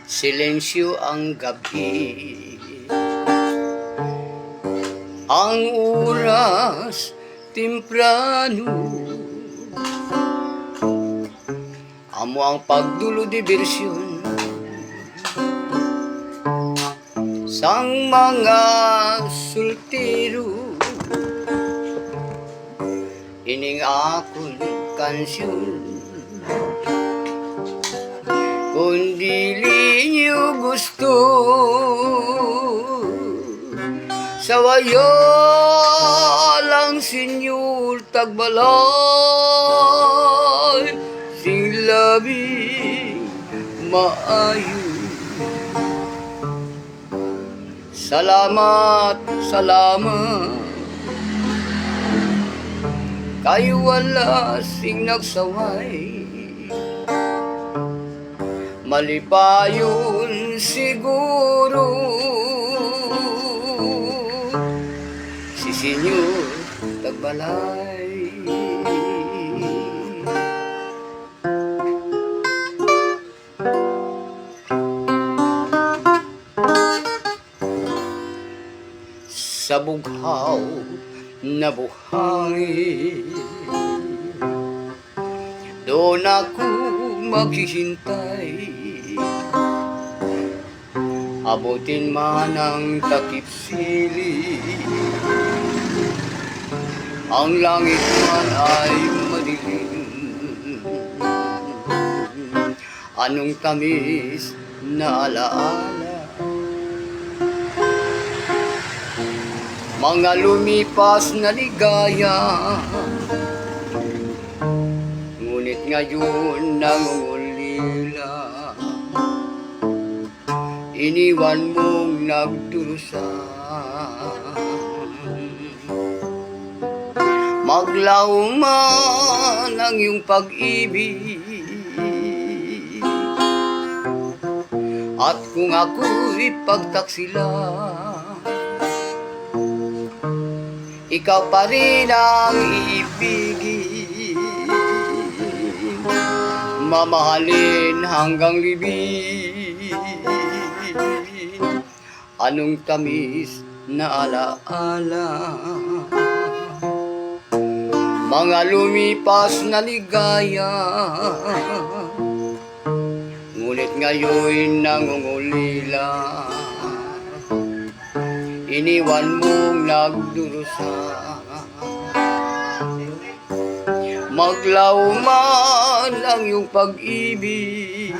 Silensyo ang gabi, ang oras temprano, amo ang pagdulo diversyon sang mga sultero. Ining akon kansyon, kung dili niyo gusto, sawaya lang senyor tagbalay, sing labing maayo. Salamat, salamat, kay wala sing nagsaway. Malipayon siguro si Senyor Tagbalay. Sa bughaw na buhay, doon ako maghihintay. Abutin man ang takip sili, ang langit man ay madilim. Anong tamis na alaala, mga lumipas na ligaya, ngunit ngayon nangungulila. Iniwan mong nagdurusa, maglaw man ang iyong pag-ibig. At kung ako'y pagtaksila, ikaw pa rin ang ibigin, mamahalin hanggang libing. Anong tamis na alaala, mga lumipas na ligaya, ngunit ngayon nangungulila. Iniwan mong nagdurusa, maglaw man ang iyong pag-ibig.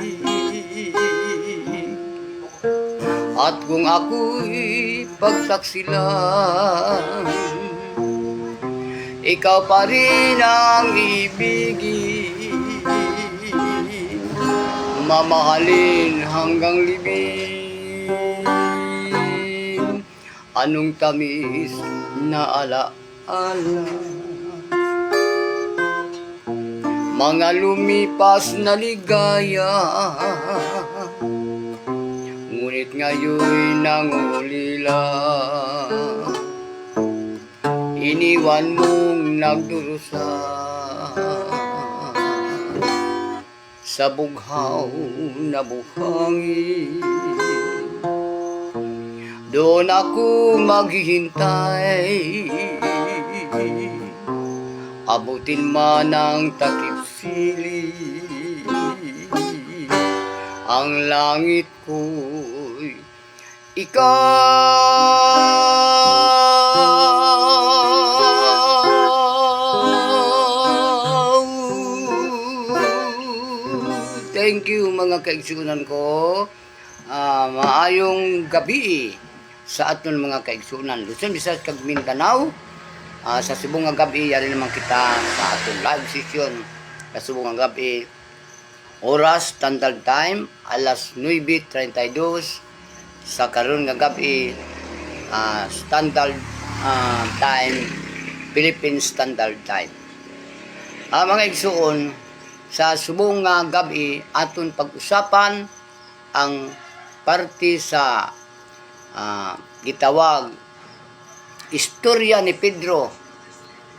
At kung ako'y pagtaksilan, ikaw pa rin ang ibigin, mamahalin hanggang libing. Anong tamis na alaala, mga lumipas na ligaya, ngunit ngayon nangulila. Iniwan mong nagdurusa, sa bughaw na buhangin, doon ako maghihintay. Abutin man ang takip sili, ang langit ko'y ikaw. Thank you mga kaigsunan ko. Maayong gabi sa aton mga kaigsunan Luzon, Visayas kag Mindanao. Sa subong nga gabi yari naman kita sa aton live session sa subong nga gabi. Oras standard time alas 9:32 sa karon nga gabi. Standard time, Philippine Standard Time. Mga igsuon, sa subong nga gabi aton pag-usapan ang parte sa gitawag istorya ni Pedro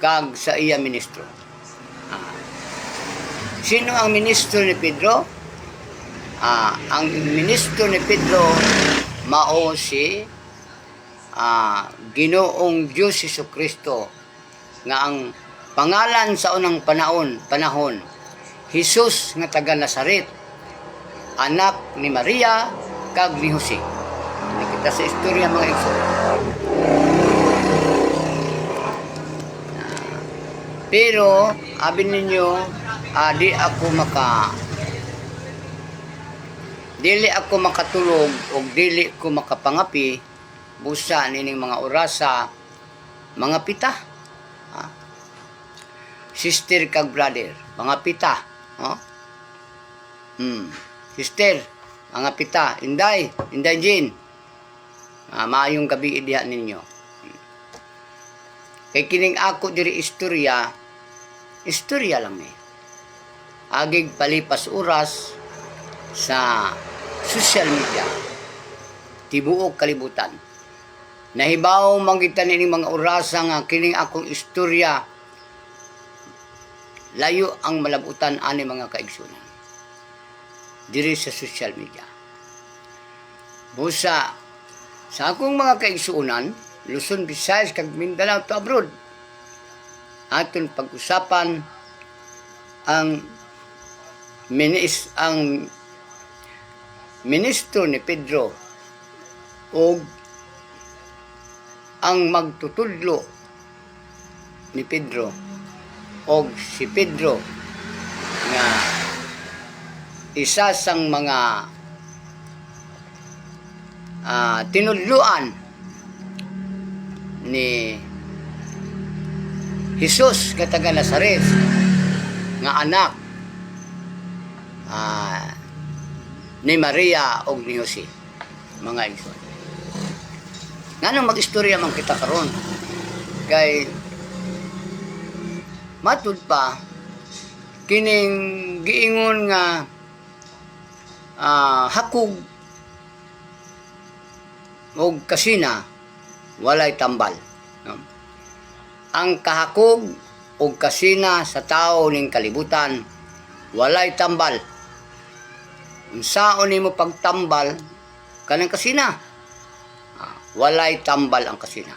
kag sa iya ministro. Sino ang ministro ni Pedro? ang ministro ni Pedro mao si Ginoong Diyos Jesucristo nga ang pangalan sa unang panahon Jesus nga taga Nazaret, anak ni Maria kag ni Jose. Kita sa istorya mga igsoon. Pero abi ninyo dili ako makatulog o dili ko makapangapi busa nining mga orasa, mga pita. Sister kag brother, mga pita. Sister, mga pita, Inday Jean. Maayong gabi diha ninyo. Kay kining ako diri istorya lang agig palipas oras sa social media, tibuok kalibutan. Nahibaw mangitan ini mga orasa nga kining akong istorya layo ang malabutan ani mga kaigsunan diri sa social media. Busa sa akong mga kaigsunan, Luzon, Visayas kag Mindanao to abroad, aton pag-usapan ang ministro ni Pedro o ang magtutudlo ni Pedro o si Pedro nga isa sang mga tinudluan ni Jesus nga taga Nazaret nga anak ni Maria o ni Jose, mga igsoon. Nganong mag-istorya man kita karon kay matud pa kining giingon nga hakog o kasina walay tambal. Ang kahakog o kasina sa tao ning kalibutan walay tambal. Unsaon nimo pagtambal kanang kasina? Walay tambal ang kasina,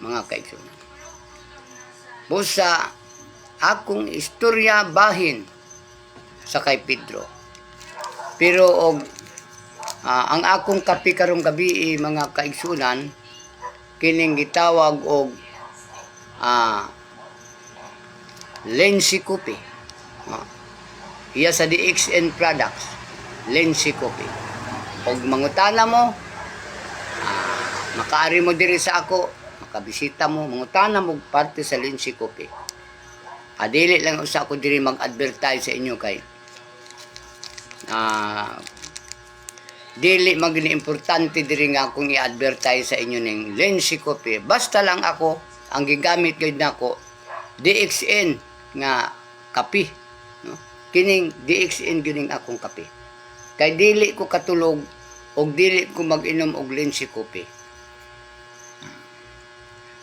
mga kaigsunan. Busa akong istorya bahin sa kay Pedro. Pero ang akong kapi karong gabi mga kaigsunan kining gitawag og Lensi Coffee. Iya sa DXN Products, Lensi Coffee. Og mangutana mo, makaari mo diri sa ako, makabisita mo, mangutana mo parte sa Lensi Coffee. Dili lang usa ko diri mag-advertise sa inyo kay dili maging importante diri nga akong i-advertise sa inyo ning Lensi Coffee. Basta lang ako ang gigamit gyud nako DXN nga kape, no? Kining DXN gyud ning akong kape. Kay dili ko katulog og dili ko mag-inom og Lensi Coffee.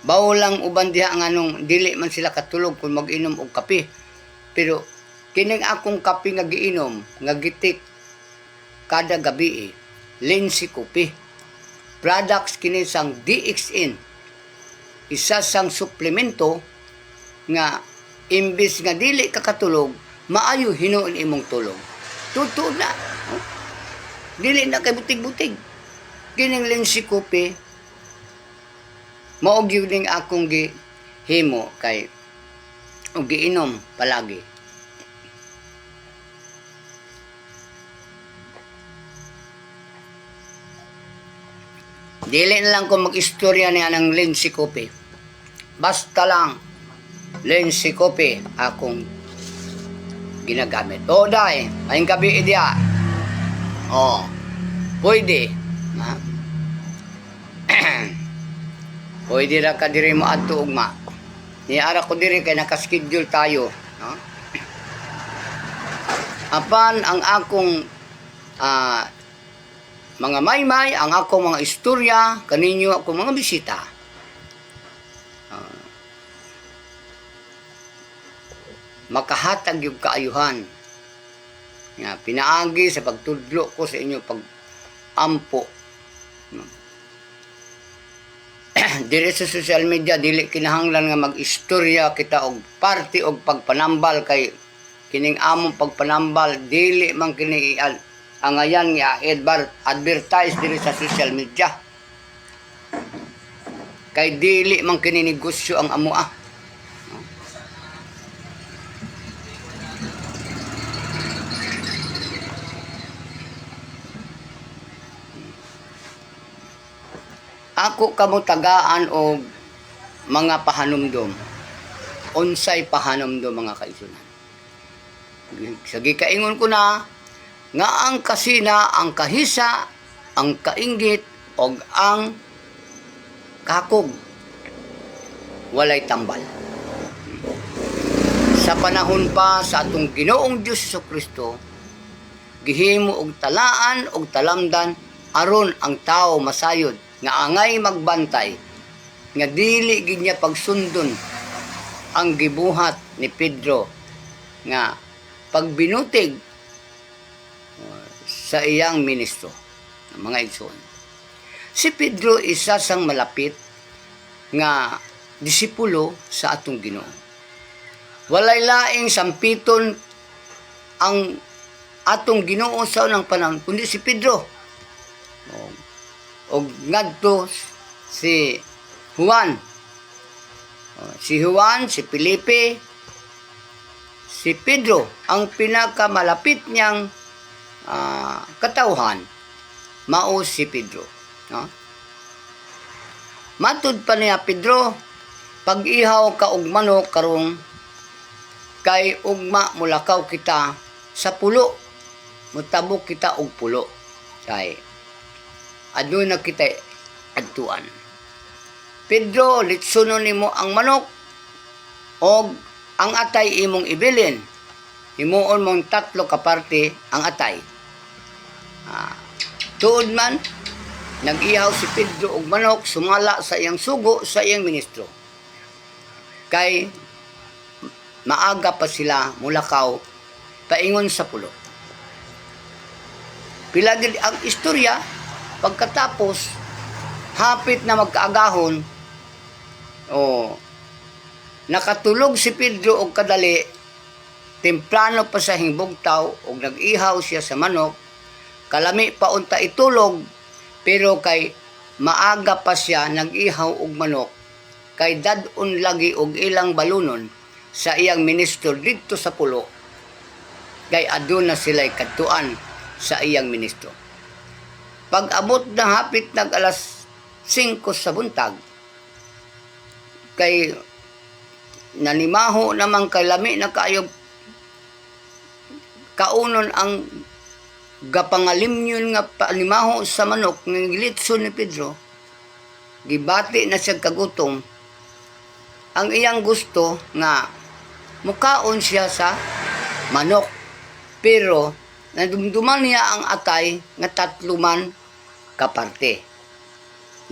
Bawo lang uban diha nganong dili man sila katulog kung mag-inom og kape. Pero kining akong kape nga giinom, nga gitik kada gabi Lensi Coffee. Products kini sang DXN. Isa sang suplemento nga imbis nga dili ka katulog, maayo hinuon imong tulog. Totoo na. Dili na kay butig-butig. Kining Lensi Coffee mao gyud ning akong gihimo kay og giinom palagi. Dili na lang ko mag-istorya niya ng Lensi Coffee. Basta lang Lensi Coffee akong ginagamit. Day, ayong gabi idea. Pwede. Pwede ra ka diri mo adto ugma. Niara ko diri kay naka-schedule tayo, no? Apan ang akong mga maymay, ang akong mga istorya kaninyo akong mga bisita. Makahatag yung kaayuhan Nga pinaagi sa pagtudlo ko sa inyo pag-ampo. Dili sa social media dili kinahanglan nga mag-istorya kita og party og pagpanambal kay kining among pagpanambal dili man kini angayan nga advertise dili sa social media. Kay dili man kini negosyo ang amoa. Ako kamo tagaan og mga pahanumdom. Unsay pahanumdom mga kaigsunan. Sa gikaingon ko na nga ang kasina, ang kahisa, ang kainggit og ang kakog walay tambal. Sa panahon pa sa atong Ginoong Dios Jesucristo, gihimo og talaan og talamdan aron ang tao masayod nga angay magbantay nga dili gid niya pagsundon ang gibuhat ni Pedro nga pagbinutig sa iyang ministro mga igsoon. Si Pedro isa sang malapit nga disipulo sa atong Ginoo. Walay laing sampiton ang atong Ginoo sa unang panahon kundi si Pedro. Og ngadto si Juan. Si Juan, si Felipe, si Pedro ang pinakamalapit niyang katauhan mao si Pedro. No? Matud pa niya Pedro, pag-ihaw ka og manok karong kay ugma mulakaw kita sa pulo. Mutabok kita og pulo. Kay aduna kita adtuan. Pedro, litsunon nimo ang manok og ang atay imong ibilin. Himuon mong 3 ka parte ang atay. Tuod man, nag-ihaw si Pedro og manok sumala sa iyang sugo sa iyang ministro. Kay maaga pa sila mulakaw paingon sa pulo. Pilagid ang istorya. Pagkatapos, hapit na magkaagahon, nakatulog si Pedro og kadali, temprano pa sa hingbugtaw, og nag-ihaw siya sa manok, kalami pa unta itulog, pero kay maaga pa siya nag-ihaw og manok, kay dadon lagi og ilang balunon sa iyang ministro dito sa pulo, kay aduna sila'y kadtuan sa iyang ministro. Pag abot na hapit nag alas 5 sa buntag, kay nanimaho naman kay lami na kaayo kaunon ang gapangalimyon nga panimaho sa manok ng gilitson ni Pedro. Gibati na siya kagutom. Ang iyang gusto nga mukaon siya sa manok, pero nadumduman niya ang atay nga 3 man kaparte.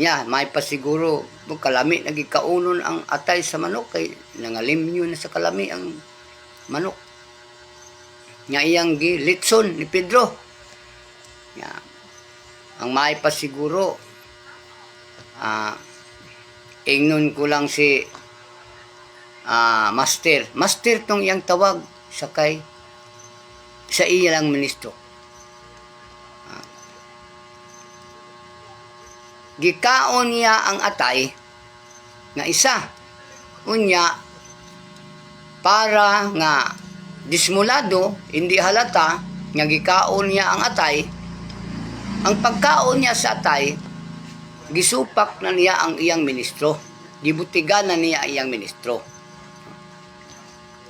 May pasiguro kalami nagikaunon ang atay sa manok kay nangalimyo na sa kalami ang manok. Iyang gilitson ni Pedro. Ang may pasiguro ingnon ko lang si master. Master tong iyang tawag sa iyang ministro. Gikaon niya ang atay nga isa. Unya para nga dismulado, hindi halata nga gikaon niya ang atay. Ang pagkaon niya sa atay, gisupak na niya ang iyang ministro. Gibutigan na niya iyang ministro.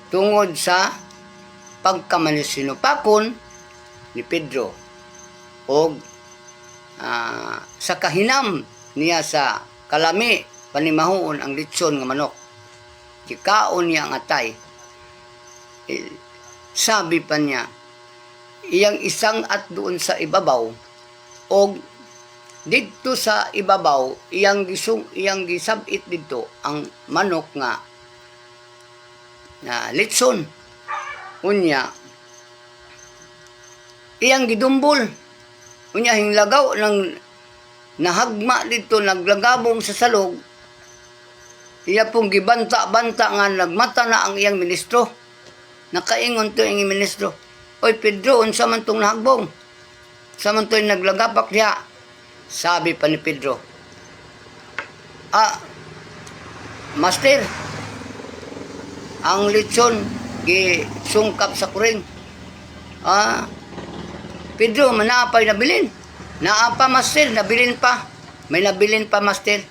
Tungod sa pagkamanusinupakon ni Pedro o sa kahinam niya sa kalami panimahuon ang litson nga manok. Gikaon niya ang atay. Sabi pa niya, iyang isang at doon sa ibabaw o dito sa ibabaw iyang gisabit dito ang manok nga na litson. Unya iyang gidumbol. Unya hinglagaw ng nahagma dito, naglagabong sa salog. Iya pong gibanta-banta nga nagmata na ang iyang ministro. Nakaingon to ang iyang ministro. Oy Pedro, unsa man tong nahagbong? Sa man to'y naglagapak diha. Sabi pa ni Pedro, Master, ang lechon gisungkap sa kuring. Pedro, manaapay nabilin. Naapa, Master, nabilin pa. May nabilin pa, Master.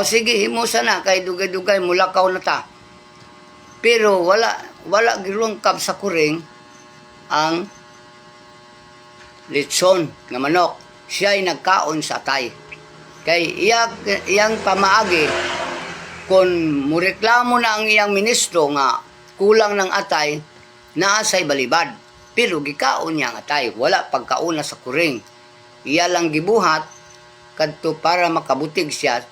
Sige, himusa na, kay dugay-dugay, mulakaw na ta. Pero wala girungkap sa kuring ang lechon nga manok. Siya ay nagkaon sa atay. Kay iyang pamaagi, kung mureklamo na ang iyang ministro nga kulang ng atay, naasay balibad. Pero gikaon niya ang atay, wala pagkauna sa kuring. Iya lang gibuhat kadto para makabutig siya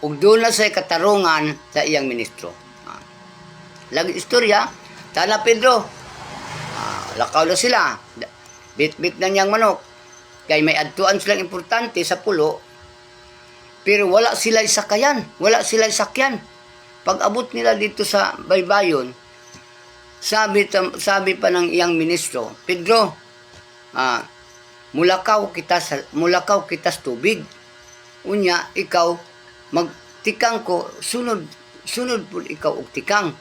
ug doon na say katarungan sa iyang ministro. Lagi istorya, tana Pedro, lakaw na sila. Bit-bit na niyang manok. Kay may adtuan silang importante sa pulo. Pero wala sila sakayan. Wala sila sakyan. Pag abot nila dito sa baybayon, sabi pa ng iyang ministro, Pedro, mulakaw kita sa tubig. Unya, ikaw, magtikang ko, sunod po ikaw og tikang.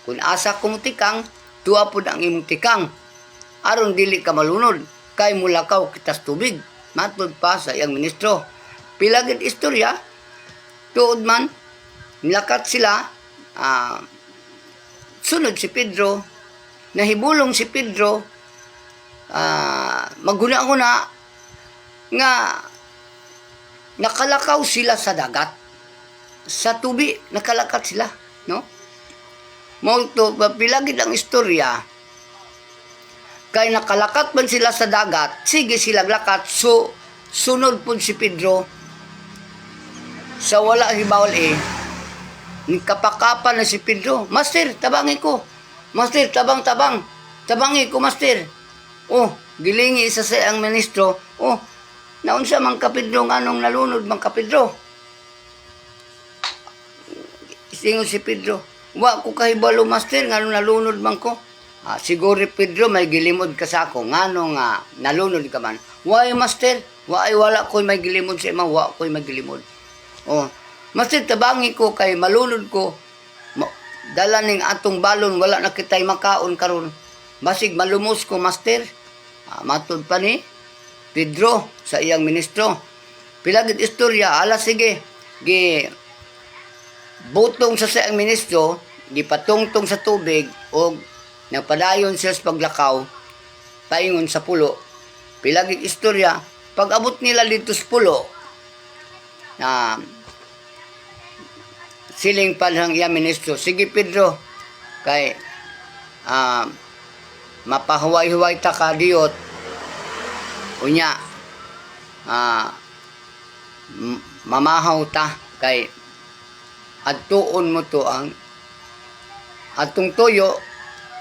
Kung asa ko mo tikang, tuwa po ang imong tikang. Aron dili ka malunod, kay mulakaw kita sa tubig. Matod pa sa iyang ministro. Pilagid istorya, tuod man, nilakat sila, sunod si Pedro, nahibulong si Pedro, maguna-una, nga nakalakaw sila sa dagat. Sa tubi, nakalakat sila, no? Mauto, pilagid ang istorya, kay nakalakat man sila sa dagat, sige sila lakat, so sunod po si Pedro, sa wala hibawal kapakapan na si Pedro, Master, tabangi ko, Master, tabangi ko, Master. Gilingi isa sa ang ministro, naunsa man ka Pedro, nganong nalunod man ka Pedro. Singon si Pedro, wa ko kahibalo, Master, nganong nalunod man ko. Siguro Pedro, may gilimod ka sa ako. Ngano nga, nalunod ka man. Why, Master? Wala ko'y may gilimod sa ima. Wa ko'y may gilimod. Master, tabangi ko kay malunod ko. Dala ning atong balon, wala na kita'y makaon karon. Basig malumos ko, Master. Matod pa ni Pedro sa iyang ministro. Pilagid istorya, sige. Butong sa iyang ministro, gipatungtong sa tubig, o nagpadayon siya sa paglakaw, paingon sa pulo. Pilagig istorya, pag abot nila dito sa pulo, siling pa ng iyang ministro, sige Pedro, kay mapahuway-huway ta ka diyot, unya, mamahaw ta, kay adtuon mo to ang atong toyo,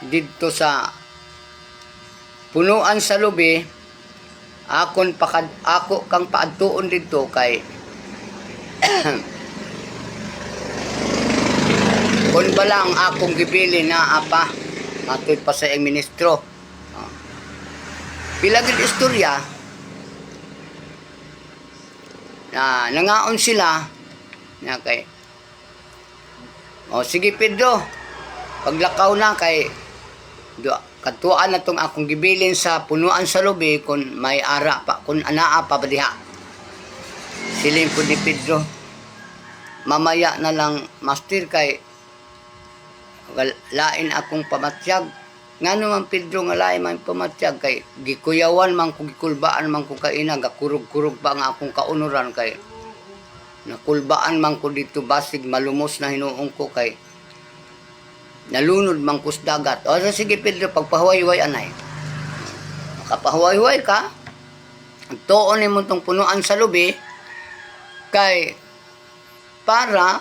dito sa punuan sa lubi, ako kang paadtuon dito kay kung ba lang akong gibili na apa, matod pa sa iyang ministro. Pilagid istorya, na nangaon sila na kay sige Pedro, paglakaw na kay katuan na tong akong gibilin sa punuan sa lubi kung may ara pa, kung anaa pa diha. Siling po ni Pedro, mamaya na lang Master, kay lain akong pamatyag. Ngano man Pedro nga lain man pamatyag, kay gikuyawan man ko, gikulbaan man ko kaina, gakurog-kurog pa nga akong kaunuran, kay nakulbaan man ko dito, basig malumos na hinuong ko, kay nalunod man kus dagat. Sige Pedro, pagpahuway-huway anay. Makapahuway-huway ka, tuon mo itong punuan sa lubi, kay para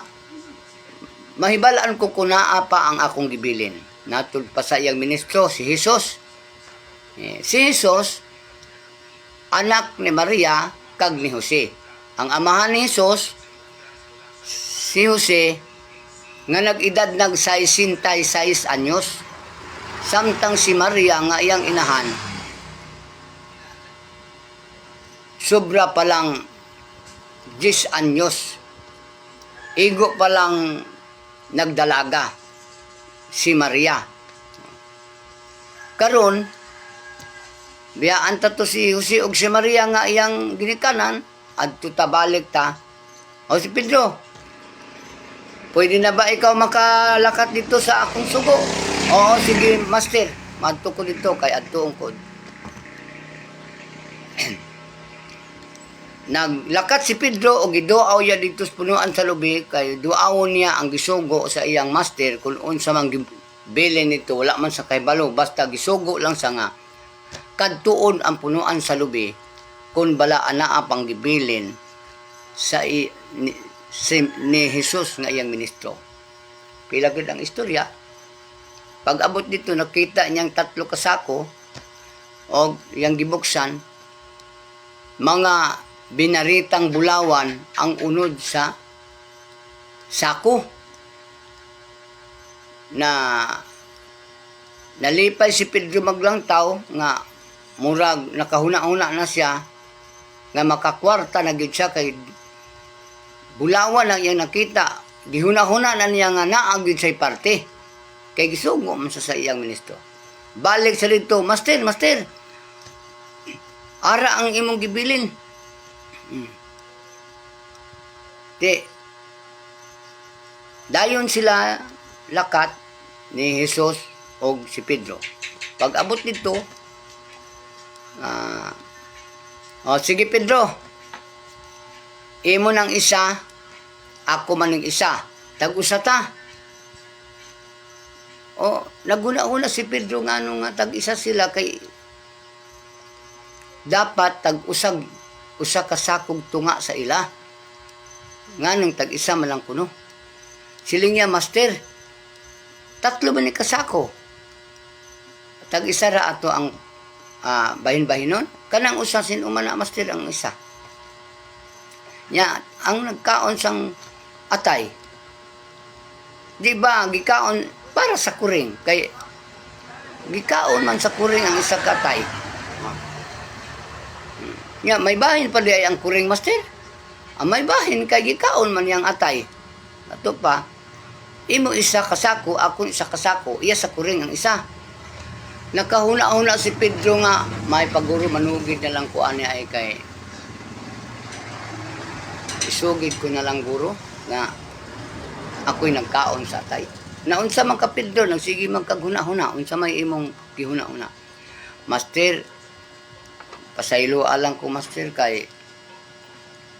mahibalaan ko kunaa pa ang akong gibilin. Natud pa sa iyang ministro, si Jesus. Si Jesus, anak ni Maria kag ni Jose. Ang amahan ni Jesus, si Jose, nga nag-edad nag 66 anyos. Samtang si Maria nga iyang inahan, sobra pa lang 10 anyos. Igo pa lang nagdalaga si Maria. Karon, biyaan ta to si Jose og si Maria nga iyang ginikanan, adto ta balik ta. O si Pedro, pwede na ba ikaw makalakat dito sa akong sugo? Oo, sige, master. Madto ko dito kay adto ko. Naglakat si Pedro o giduaw niya dito sa punuan sa lubi kay duawon niya ang gisugo sa iyang master kung unsa man bilin nito, wala man sa kaybalo, basta gisugo lang sa nga kadtuon ang punuan sa lubi kung bala anaa pang gibilin sa ni Jesus nga iyang ministro. Pila gid ang istorya. Pag abot dito nakita niyang 3 kasako o iyang gibuksan, mga binaritang bulawan ang unod sa sako. Na nalipay si Pedro maglangtaw nga murag nakahuna-huna na siya nga makakwarta na gyud siya kay bulawan lang iyang nakita. Gihuna-huna na niya nga naa gyud say parte kay gisugo man sa iyang ministro. Balik sa dito, master, ara ang imong gibilin. Dayon sila lakat ni Jesus o si Pedro. Pag abot dito, sige Pedro, imo ng isa, ako man ng isa. Tag-usa ta. O, naguna-una si Pedro nga nung tag-isa sila kay dapat tag-usag usa ka sakog tunga sa ila. Nga nung tag-isa malang kuno. Siling niya, master, 3 man ni kasako. Tag-isa ra ato ang bahin-bahinon. Kanang usa sinuman na master ang isa. Nya, ang nagkaon sang atay. Di ba, gikaon para sa kuring. Kay gikaon man sa kuring ang isa ka atay. Nya, may bahin pa di ay ang kuring master. May bahin kay gikaon man yang atay. Ato pa, imo isa kasako, ako isa kasako, iya sa kuring ang isa. Nakahuna-huna si Pedro nga, may paguro manugid na lang ko ani ay kay isugid ko na lang guro nga ako'y nagkaon sa atay. Naunsa man ka Pedro, nagsige magkaghuna-huna, unsa may imong gihuna-huna. Master, pasaylo alang ko master kay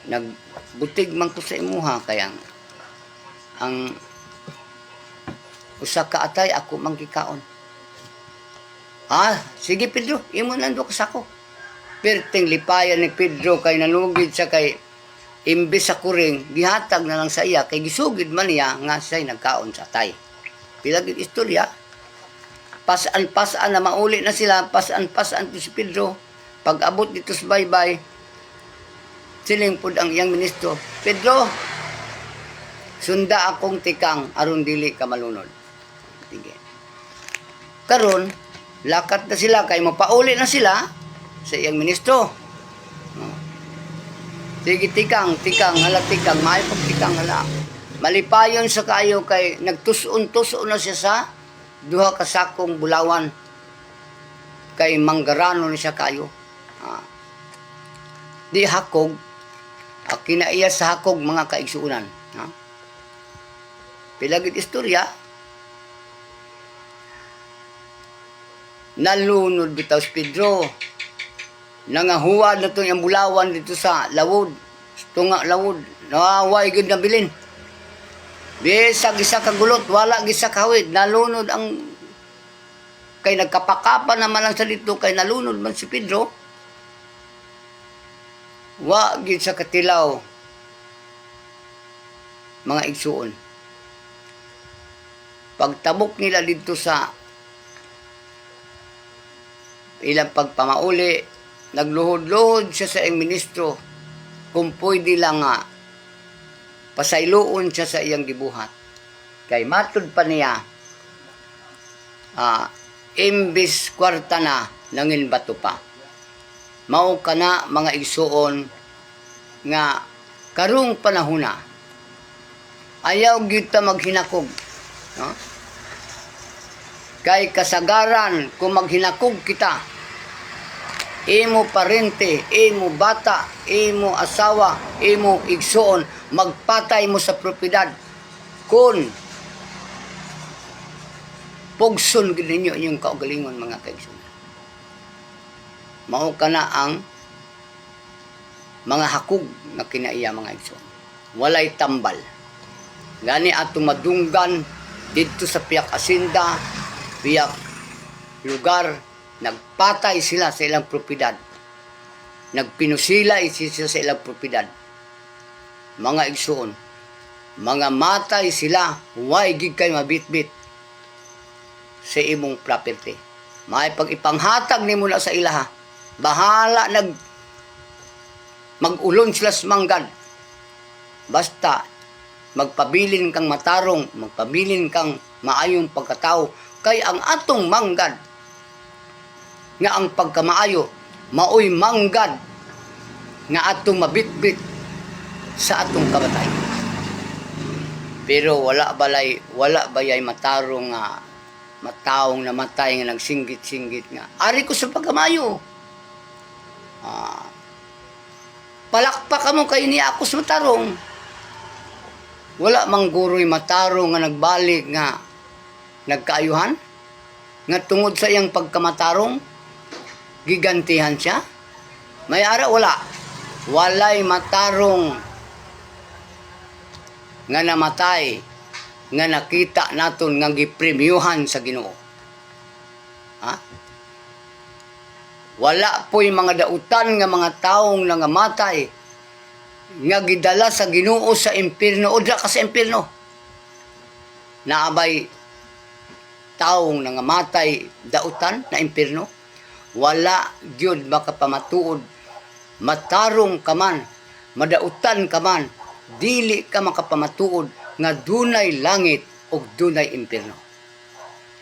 nagbutig man ko sa imuha kaya ang usa ka atay ako manggikaon. Sige Pedro, imo nando ka sako. Perting lipayan ni Pedro kay nanugid sa kay imbes sa kuring gihatag na lang sa iya kay gisugid man niya nga siya'y nagkaon sa atay. Pila gid istorya. Pasan na mauli na sila, pasan to si Pedro. Pag abot dito sa baybay, siling pud ang iyang ministro, Pedro, sunda akong tikang aron dili ka malunod. Sige. Karon, lakat na sila kay mapauli na sila sa iyang ministro. Sige tikang, hala tikang, may pag tikang hala. Malipayon sa kayo kay nagtuson-tuson na siya sa duha ka sakong bulawan. Kay manggarano na siya kayo. Di hakog, kinaiya sa hakog mga kaigsuunan. Pilagid istorya, nalunod bitaw si Pedro. Nangahuwad na ito yung bulawan dito sa lawod. Tunga lawod. Nawaway gud na bilin. Bisag isa kagulot, wala gisa kahawid. Nalunod ang kay nagkapakapa naman lang sa dito kay nalunod man si Pedro. Wa gid sa katilaw mga igsuon. Pagtabok nila dito sa ilang pagpamauli, nagluhod-luhod siya sa iyang ministro kung pwede lang nga pasayloon siya sa iyang gibuhat. Kay matud pa niya, imbis kwarta na, nangin bato pa. Mao kana mga igsuon nga karong panahon na, ayaw gyud ta maghinakog. No? Kay kasagaran kung maghinakog kita, imo parente, imo bata, imo asawa, imo igsuon, magpatay mo sa propiedad kung pugson gid ninyo inyong kaugalingon mga kaigsuon. Mao kana ang mga hakog na kinaiya mga igsuon. Walay tambal. Gani atong madunggan dito sa piyak asinda, piyak lugar, nagpatay sila sa ilang propiedad. Nagpinusilay sila sa ilang propiedad. Mga igsuon, mga matay sila, way gid kay mabitbit sa imong property. May pag ipanghatag nimo na sa ilaha, bahala mag-ulon sila sa manggad. Basta magpabilin kang matarong, magpabilin kang maayong pagkatao, kay ang atong manggad nga ang pagkamaayo maoy manggad nga atong mabitbit sa atong kamatay. Pero wala bayay matarong nga mataong namatay nga nagsinggit-singgit nga ari ko sa pagkamayo. Palakpak ka mo kay niya ako sa matarong. Wala mang guroy matarong nga nagbalik nga nagkaayuhan nga tungod sa iyang pagkamatarong gigantihan siya. May ara walay matarong nga namatay nga nakita naton nga gipremyuhan sa Ginoo. Wala po'y mga dautan nga mga taong nangamatay nga gidala sa Ginoo sa impierno o dra ka sa impierno. Naabay taong nangamatay dautan na impierno. Wala gyud makapamatuod. Matarong ka man, madautan ka man, dili ka makapamatuod nga dunay langit o dunay impierno.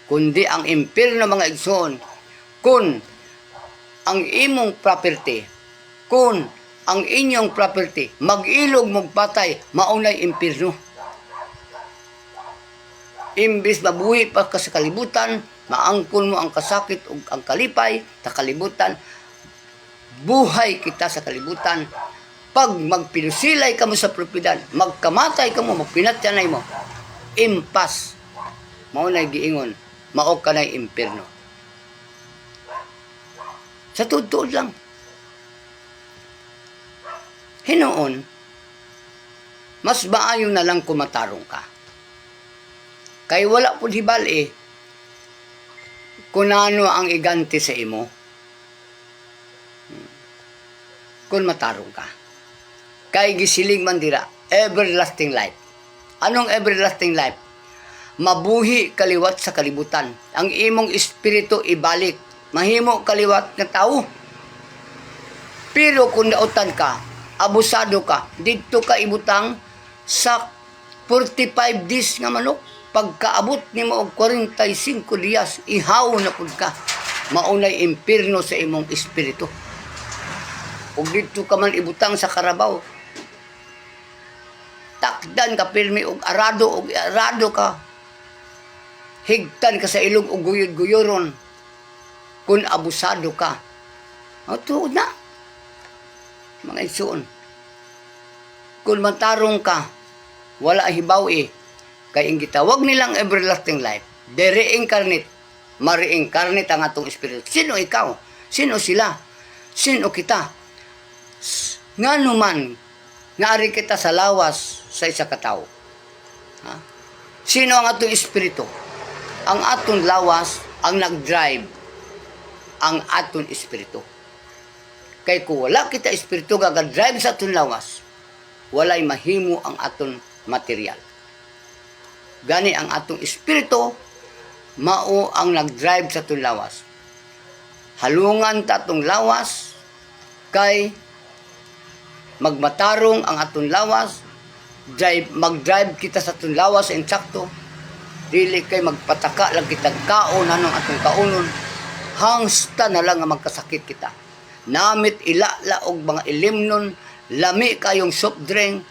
Kundi ang impierno mga igsoon, kun ang imong property, kun ang inyong property mag-ilog magpatay, maunay impierno. Imbis mabuhi pa ka sa kalibutan, maangkon mo ang kasakit o ang kalipay sa kalibutan, buhay kita sa kalibutan. Pag magpinusilay ka mo sa propiedad, magkamatay ka mo, magpinatyanay mo, impas, maunay giingon, mao ka na'y impierno. Sa tuod-tuod lang. Hinoon, mas maayo na lang kumatarong ka. Kay wala po hibali kung ano ang iganti sa imo kung matarong ka. Kay gisiling man dira, everlasting life. Anong everlasting life? Mabuhi kaliwat sa kalibutan. Ang imong espiritu ibalik. Mahimo kaliwat nga tao. Pero kung nautan ka, abusado ka, dito ka ibutang sa 45 days nga manok. Pagkaabot ni mo og 45 diyas, ihaw na pud ka. Maunay impierno sa imong espiritu. Ug dito ka man ibutang sa karabaw, takdan ka pirmi og arado ka. Higtan ka sa ilog og guyod-guyoron kung abusado ka. Tuod na. Mga igsoon. Kung matarong ka, wala hibaw kay ang gitawag nilang everlasting life, de-reincarnate, ma-reincarnate ang atong espiritu. Sino ikaw? Sino sila? Sino kita? Nga naman, naari kita sa lawas sa isa katao. Sino ang atong espiritu? Ang atong lawas, ang nag-drive, ang atong espiritu. Kay kung wala kita espiritu gaga-drive sa atong lawas, walay mahimo ang atong material. Gani ang atong espiritu, mao ang nag-drive sa atong lawas. Halungan ta atong lawas, kay magmatarong ang aton lawas, mag-drive kita sa aton lawas sa insakto, dili kay magpataka lang kitag kaon anong atong kaunon, hangsta na lang nga magkasakit kita. Namit ilala og mga ilimnon, lami kayong soft drink,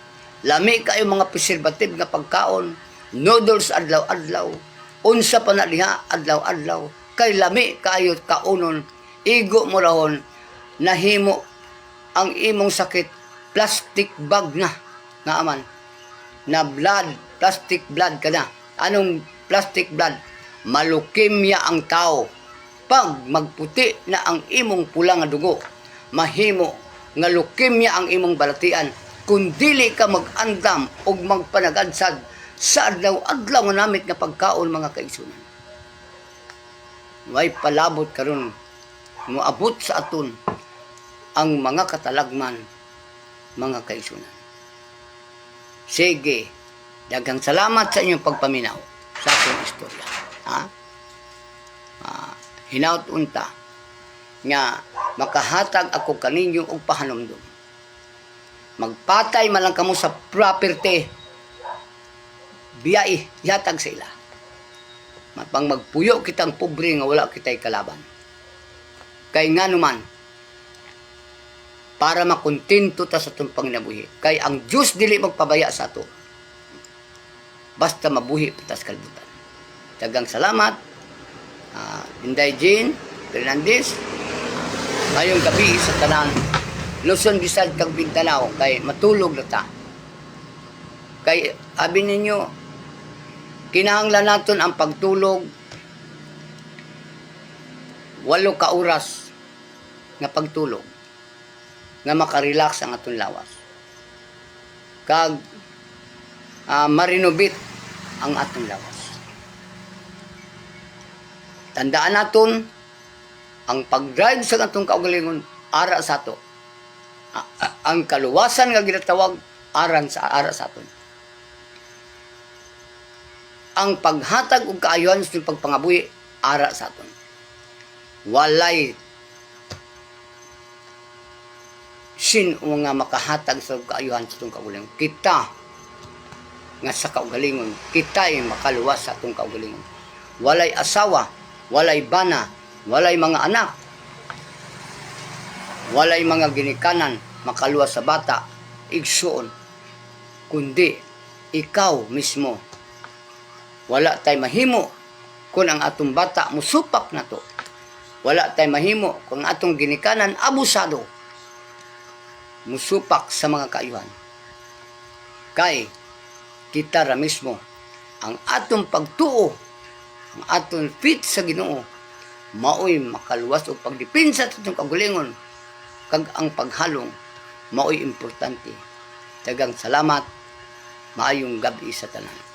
lami kayong mga preservative nga pagkaon, noodles adlaw-adlaw, unsa pa na diha adlaw-adlaw, kay lami kayo kaunon, igo mo rahon, nahimo ang imong sakit, plastic bag na, nga aman, na blood, plastic blood ka na. Anong plastic blood? Malukemia ang tao. Pag magputi na ang imong pula nga dugo, mahimo nga leukemia ang imong balatian kung dili ka mag-andam o magpanagadsad sa adlaw-adlaw nga namit nga pagkaon mga kaigsunan. May palabot karon moabot sa aton ang mga katalagman mga kaigsunan. Sige, daghang salamat sa inyong pagpaminaw sa akong istorya. Ha? Hinaut unta nga makahatag ako kaninyo og pahanumdum. Magpatay man lang kamo sa property, biyai yatag sa ila. Mapang magpuyo kitang pobre nga wala kitay kalaban. Kay nga naman, para makontento ta sa itong panginabuhi. Kay ang Diyos dili magpabaya sa ato. Basta mabuhi patas kalbutan. Daghang salamat. Inday Jean Fernandez. Ngayong gabi sa tanan Luzon, Visayas kag Mindanao kay matulog na ta. Kay abi ninyo kinahanglan naton ang pagtulog 8 ka oras nga pagtulog nga makarelax ang aton lawas. Kag marinobit ang aton lawas. Tandaan naton ang pag-drive sa atong kaugalingon ara sa ato. Ang kaluwasan nga ginatawag ara sa aton. Ang paghatag og kaayohan sa pagpangabuhi ara sa aton. Walay sin nga makahatag sa kaayuhan sa itong kaugalingon. Kita nga sa kaugalingon, kita ay makaluwas sa itong kaugalingon. Walay asawa, walay bana, walay mga anak, walay mga ginikanan, makaluwas sa bata, igsuon, kundi ikaw mismo. Wala tay mahimo kung ang atong bata musupak na to. Wala tay mahimo kung ang atong ginikanan abusado musupak sa mga kaayuhan. Kay kita ra mismo ang atong pagtuo, ang atong fit sa Ginoo, maoy makaluwas og pagdepensa sa atong kaugalingon, kag ang paghalong maoy importante. Daghang salamat, maayong gabi sa tanan.